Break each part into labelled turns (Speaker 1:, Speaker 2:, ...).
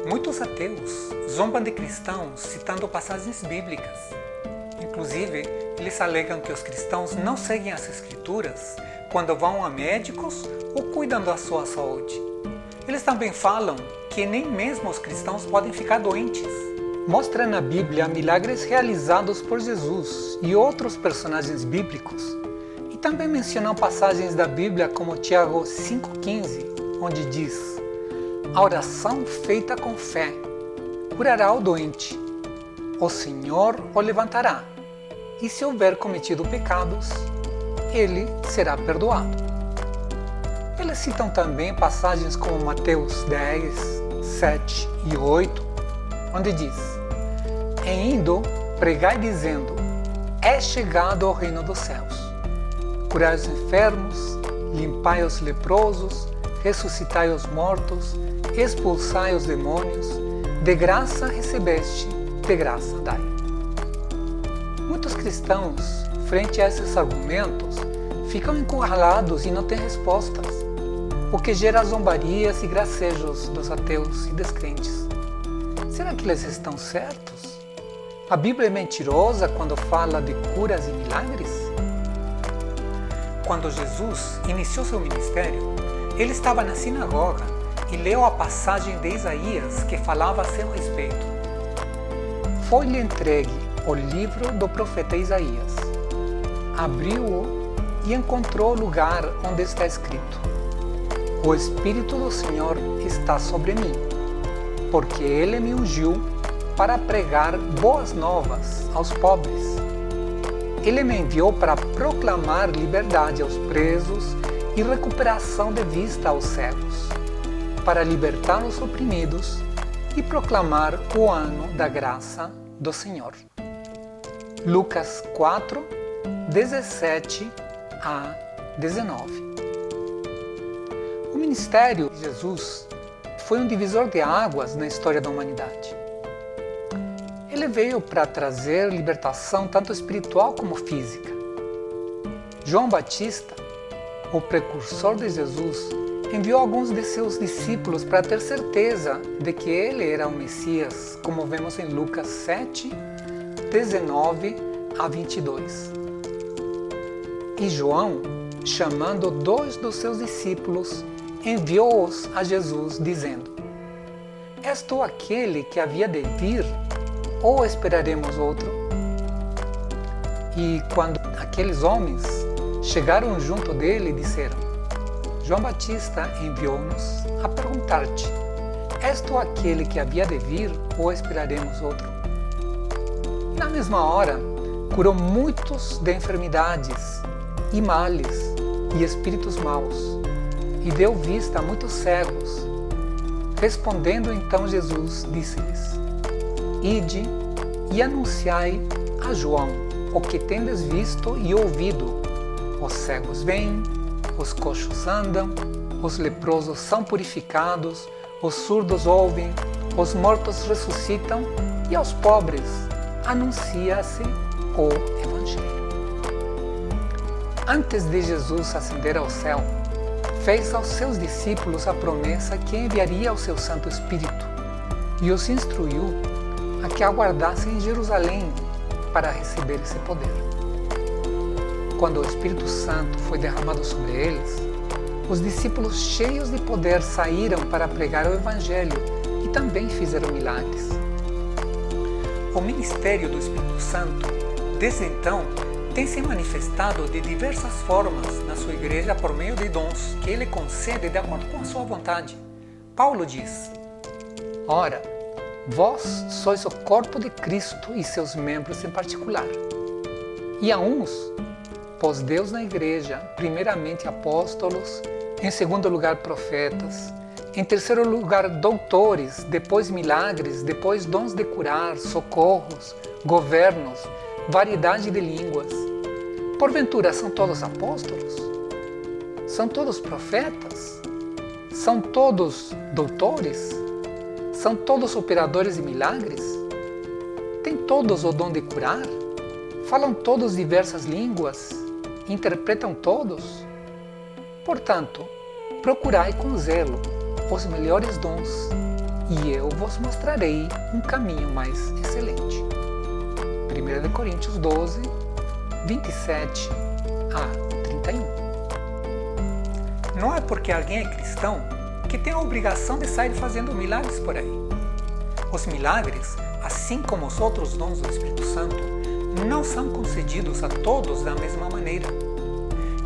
Speaker 1: Muitos ateus zombam de cristãos citando passagens bíblicas. Inclusive, eles alegam que os cristãos não seguem as escrituras quando vão a médicos ou cuidam da sua saúde. Eles também falam que nem mesmo os cristãos podem ficar doentes. Mostra na Bíblia milagres realizados por Jesus e outros personagens bíblicos. E também mencionam passagens da Bíblia como Tiago 5,15, onde diz: a oração feita com fé curará o doente. O Senhor o levantará, e se houver cometido pecados, ele será perdoado. Eles citam também passagens como Mateus 10, 7 e 8, onde diz: e indo, pregai dizendo, é chegado o reino dos céus. Curai os enfermos, limpai os leprosos, ressuscitai os mortos, expulsai os demônios, de graça recebeste, de graça dai. Muitos cristãos, frente a esses argumentos, ficam encurralados e não têm respostas, o que gera zombarias e gracejos dos ateus e descrentes. Será que eles estão certos? A Bíblia é mentirosa quando fala de curas e milagres? Quando Jesus iniciou seu ministério, ele estava na sinagoga e leu a passagem de Isaías que falava a seu respeito. Foi-lhe entregue o livro do profeta Isaías. Abriu-o e encontrou o lugar onde está escrito: o Espírito do Senhor está sobre mim, porque Ele me ungiu para pregar boas novas aos pobres. Ele me enviou para proclamar liberdade aos presos e recuperação de vista aos cegos, para libertar os oprimidos e proclamar o ano da graça do Senhor. Lucas 4, 17 a 19. O ministério de Jesus foi um divisor de águas na história da humanidade. Ele veio para trazer libertação tanto espiritual como física. João Batista, o precursor de Jesus, enviou alguns de seus discípulos para ter certeza de que ele era o Messias, como vemos em Lucas 7, 19 a 22. E João, chamando 2 dos seus discípulos, enviou-os a Jesus, dizendo: és tu aquele que havia de vir, ou esperaremos outro? E quando aqueles homens chegaram junto dele, disseram: João Batista enviou-nos a perguntar-te: és tu aquele que havia de vir, ou esperaremos outro? E na mesma hora, curou muitos de enfermidades e males e espíritos maus, e deu vista a muitos cegos. Respondendo então Jesus, disse-lhes: ide e anunciai a João o que tendes visto e ouvido. Os cegos vêm, os coxos andam, os leprosos são purificados, os surdos ouvem, os mortos ressuscitam, e aos pobres anuncia-se o Evangelho. Antes de Jesus ascender ao céu, fez aos seus discípulos a promessa que enviaria o seu Santo Espírito e os instruiu a que aguardassem em Jerusalém para receber esse poder. Quando o Espírito Santo foi derramado sobre eles, os discípulos cheios de poder saíram para pregar o Evangelho e também fizeram milagres. O ministério do Espírito Santo, desde então, tem se manifestado de diversas formas na sua igreja por meio de dons que ele concede de acordo com a sua vontade. Paulo diz: ora, vós sois o corpo de Cristo e seus membros em particular. E a uns pôs Deus na igreja, primeiramente apóstolos, em segundo lugar profetas, em terceiro lugar doutores, depois milagres, depois dons de curar, socorros, governos, variedade de línguas. Porventura são todos apóstolos? São todos profetas? São todos doutores? São todos operadores de milagres? Têm todos o dom de curar? Falam todos diversas línguas? Interpretam todos? Portanto, procurai com zelo os melhores dons, e eu vos mostrarei um caminho mais excelente. 1 Coríntios 12, 27 a 31. Não é porque alguém é cristão que tem a obrigação de sair fazendo milagres por aí. Os milagres, assim como os outros dons do Espírito Santo, não são concedidos a todos da mesma maneira.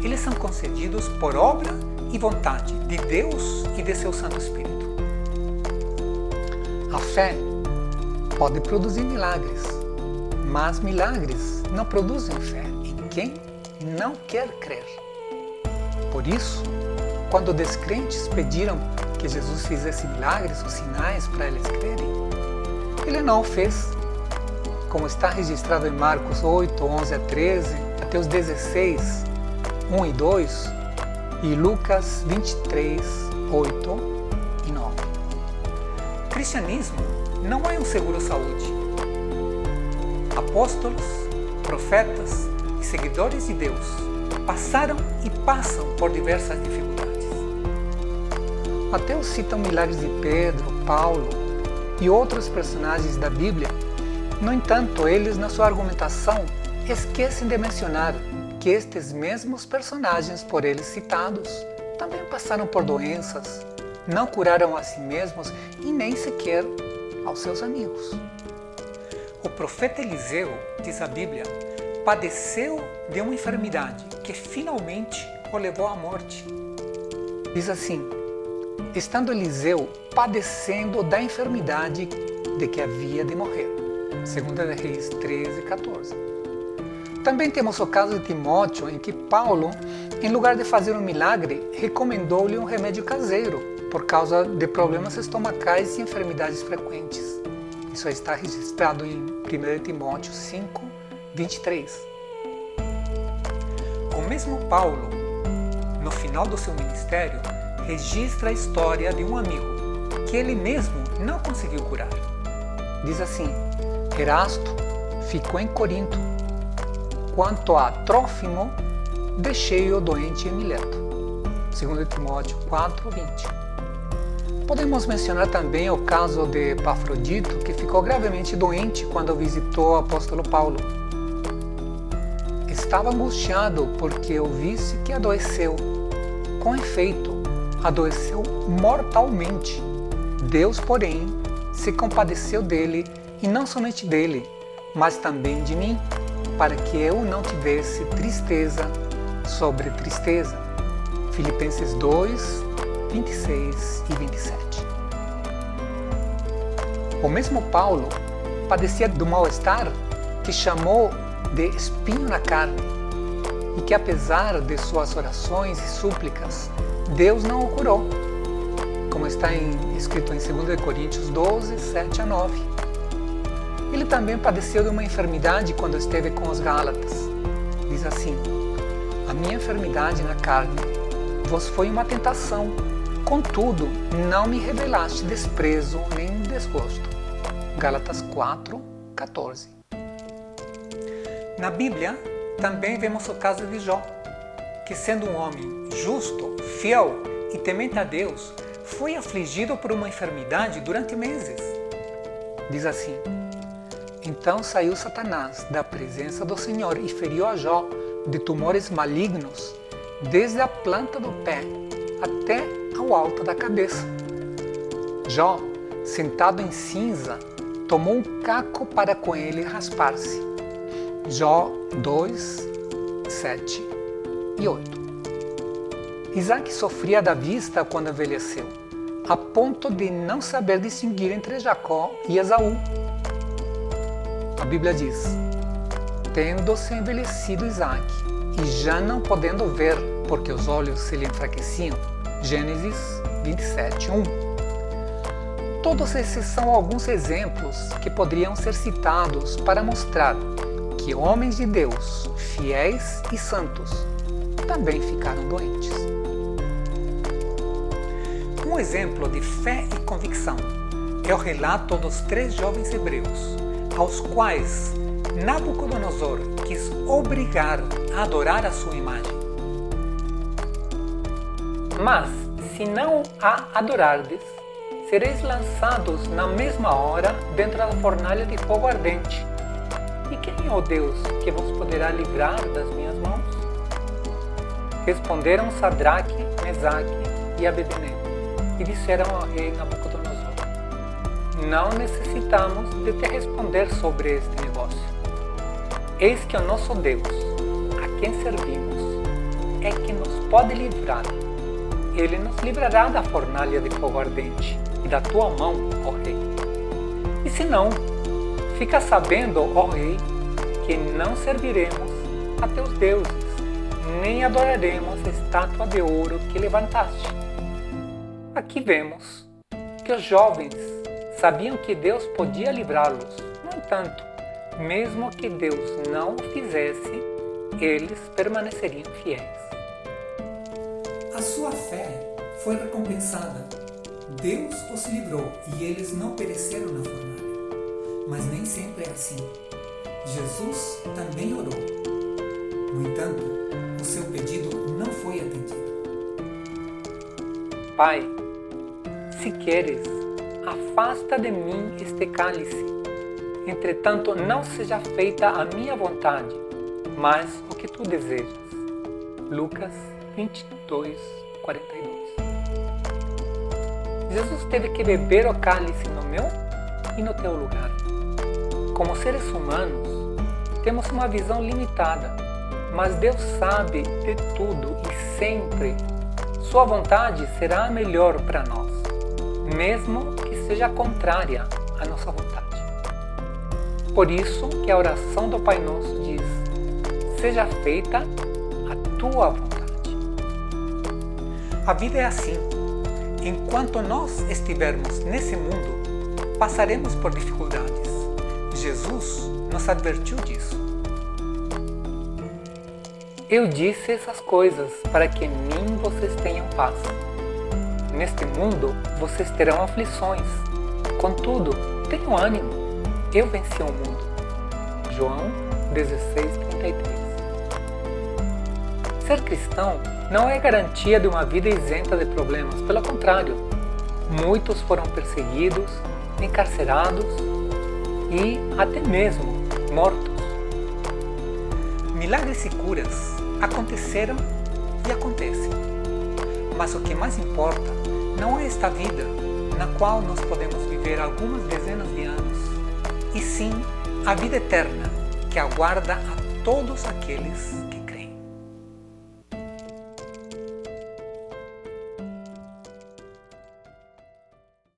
Speaker 1: Eles são concedidos por obra e vontade de Deus e de seu Santo Espírito. A fé pode produzir milagres, mas milagres não produzem fé em quem não quer crer. Por isso, quando os descrentes pediram que Jesus fizesse milagres ou sinais para eles crerem, ele não o fez, como está registrado em Marcos 8, 11 a 13, Mateus 16, 1 e 2 e Lucas 23, 8 e 9. O cristianismo não é um seguro-saúde. Apóstolos, profetas e seguidores de Deus passaram e passam por diversas dificuldades. Mateus cita milagres de Pedro, Paulo e outros personagens da Bíblia. No entanto, eles, na sua argumentação, esquecem de mencionar que estes mesmos personagens por eles citados também passaram por doenças, não curaram a si mesmos e nem sequer aos seus amigos. O profeta Eliseu, diz a Bíblia, padeceu de uma enfermidade que finalmente o levou à morte. Diz assim: estando Eliseu padecendo da enfermidade de que havia de morrer. 2 Reis 13, 14. Também temos o caso de Timóteo, em que Paulo, em lugar de fazer um milagre, recomendou-lhe um remédio caseiro, por causa de problemas estomacais e enfermidades frequentes. Isso está registrado em 1 Timóteo 5, 23. O mesmo Paulo, no final do seu ministério, registra a história de um amigo que ele mesmo não conseguiu curar. Diz assim: Erasto ficou em Corinto. Quanto a Trófimo, deixei-o doente em Mileto. 2 Timóteo 4, 20. Podemos mencionar também o caso de Epafrodito, que ficou gravemente doente quando visitou o apóstolo Paulo. Estava angustiado porque ouvisse que adoeceu. Com efeito, adoeceu mortalmente. Deus, porém, se compadeceu dele, e não somente dele, mas também de mim, para que eu não tivesse tristeza sobre tristeza. Filipenses 2, 26 e 27. O mesmo Paulo padecia do mal-estar que chamou de espinho na carne, e que apesar de suas orações e súplicas, Deus não o curou, como está escrito em 2 Coríntios 12, 7 a 9. Ele também padeceu de uma enfermidade quando esteve com os Gálatas. Diz assim: a minha enfermidade na carne vos foi uma tentação, contudo não me revelaste desprezo nem desgosto. Gálatas 4, 14. Na Bíblia também vemos o caso de Jó, que sendo um homem justo, fiel e temente a Deus, foi afligido por uma enfermidade durante meses. Diz assim: então saiu Satanás da presença do Senhor e feriu a Jó de tumores malignos, desde a planta do pé até ao alto da cabeça. Jó, sentado em cinza, tomou um caco para com ele raspar-se. Jó 2, 7 e 8. Isaac sofria da vista quando envelheceu, a ponto de não saber distinguir entre Jacó e Esaú. A Bíblia diz: tendo-se envelhecido Isaac, e já não podendo ver, porque os olhos se lhe enfraqueciam. Gênesis 27, 1. Todos esses são alguns exemplos que poderiam ser citados para mostrar que homens de Deus, fiéis e santos, também ficaram doentes. Um exemplo de fé e convicção é o relato dos 3 jovens hebreus, aos quais Nabucodonosor quis obrigar a adorar a sua imagem. Mas, se não a adorardes, sereis lançados na mesma hora dentro da fornalha de fogo ardente. E quem é o Deus que vos poderá livrar das minhas mãos? Responderam Sadraque, Mesaque e Abednego, e disseram ao rei Nabucodonosor: não necessitamos de te responder sobre este negócio. Eis que o nosso Deus, a quem servimos, é que nos pode livrar. Ele nos livrará da fornalha de fogo ardente e da tua mão, ó rei. E se não, fica sabendo, ó rei, que não serviremos a teus deuses, nem adoraremos a estátua de ouro que levantaste. Aqui vemos que os jovens sabiam que Deus podia livrá-los. No entanto, mesmo que Deus não o fizesse, eles permaneceriam fiéis.
Speaker 2: A sua fé foi recompensada. Deus os livrou e eles não pereceram na fornalha. Mas nem sempre é assim. Jesus também orou. No entanto, o seu pedido não foi atendido.
Speaker 1: Pai, se queres, afasta de mim este cálice. Entretanto, não seja feita a minha vontade, mas o que tu desejas. Lucas 22, 42. Jesus teve que beber o cálice no meu e no teu lugar. Como seres humanos, temos uma visão limitada, mas Deus sabe de tudo e sempre sua vontade será a melhor para nós, mesmo que seja contrária à nossa vontade. Por isso que a oração do Pai Nosso diz: seja feita a tua vontade.
Speaker 2: A vida é assim. Enquanto nós estivermos nesse mundo, passaremos por dificuldades. Jesus nos advertiu disso.
Speaker 1: Eu disse essas coisas para que em mim vocês tenham paz. Neste mundo vocês terão aflições. Contudo, tenham ânimo. Eu venci o mundo. João 16:33. Ser cristão não é garantia de uma vida isenta de problemas. Pelo contrário, muitos foram perseguidos, encarcerados e até mesmo mortos.
Speaker 2: Milagres e curas aconteceram e acontecem. Mas o que mais importa não é esta vida na qual nós podemos viver algumas dezenas de anos, e sim a vida eterna que aguarda a todos aqueles